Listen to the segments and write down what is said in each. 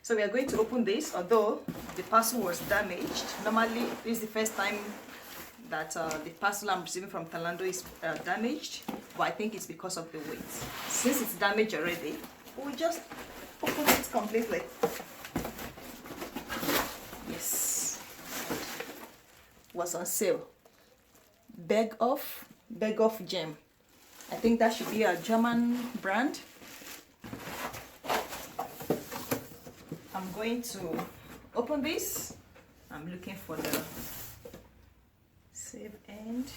So we are going to open this, although the parcel was damaged. Normally, this is the first time that the parcel I'm receiving from Zalando is damaged, but I think it's because of the weight. Since it's damaged already, we'll just open it completely. Yes, was on sale. Berghoff GEM. I think that should be a German brand. I'm going to open this. I'm looking for the save end.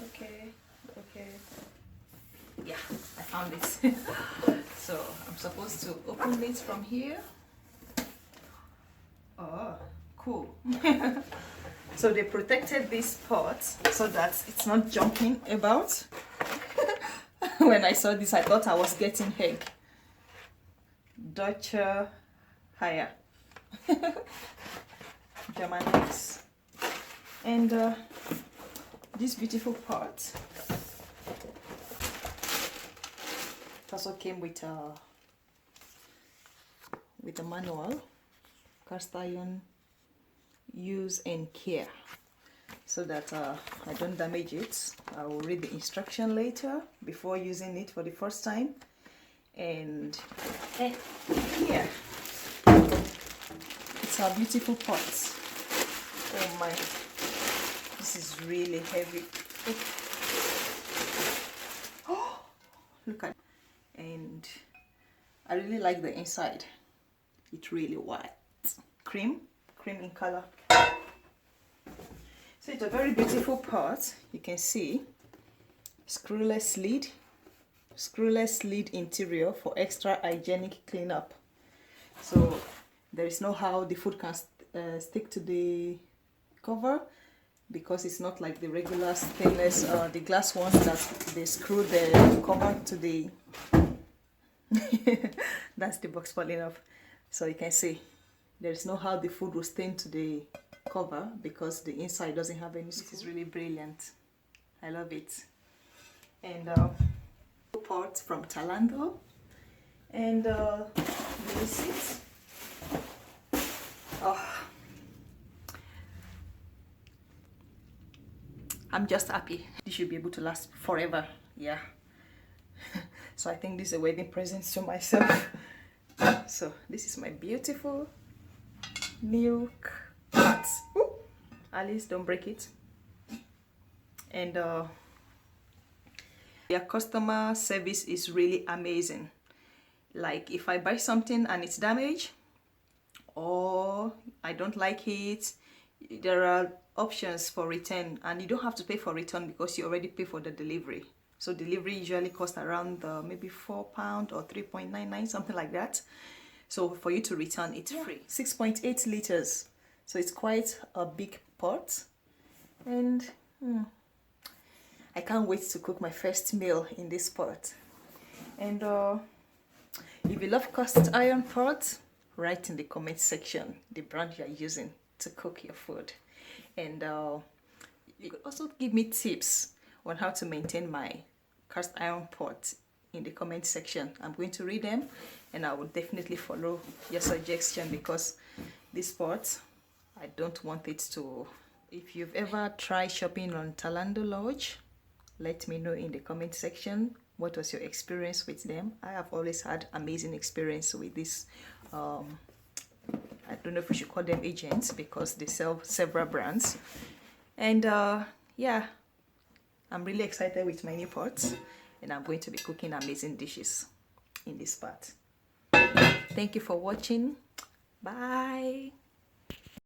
Okay. Yeah, I found it. So I'm supposed to open this from here. Oh, cool. So they protected this pot so that it's not jumping about. When I saw this, I thought I was getting egg. Dutch higher. German eggs. And this beautiful pot. It also came with a manual. Cast iron use and care, so that I don't damage it. I will read the instruction later before using it for the first time. And here, it's a beautiful pot. Oh my, this is really heavy. Oh, look at it. And I really like the inside. It's really white, cream in color. So it's a very beautiful pot. You can see screwless lid interior for extra hygienic cleanup. So there is no how the food can stick to the cover, because it's not like the regular stainless the glass ones that they screw the cover to the that's the box falling off. So you can see there is no how the food will stain to the cover, because the inside doesn't have any. This is really brilliant. I love it. And pot from Zalando, and the receipt. Oh, I'm just happy. This should be able to last forever. Yeah. So I think this is a wedding present to myself. So this is my beautiful milk pot. Ooh, Alice, don't break it. And their customer service is really amazing. Like if I buy something and it's damaged or I don't like it, there are options for return, and you don't have to pay for return because you already pay for the delivery. So delivery usually costs around maybe £4 or 3.99, something like that. So for you to return, it's free. 6.8 liters. So it's quite a big pot. And I can't wait to cook my first meal in this pot. And if you love cast iron pot, write in the comment section the brand you are using to cook your food. And you could also give me tips on how to maintain my cast iron pot in the comment section. I'm going to read them, and I will definitely follow your suggestion, because this pot, I don't want it to. If you've ever tried shopping on Zalando-lounge, let me know in the comment section what was your experience with them. I have always had amazing experience with this. I don't know if we should call them agents, because they sell several brands. And yeah, I'm really excited with my new pot, and I'm going to be cooking amazing dishes in this pot. Thank you for watching. Bye.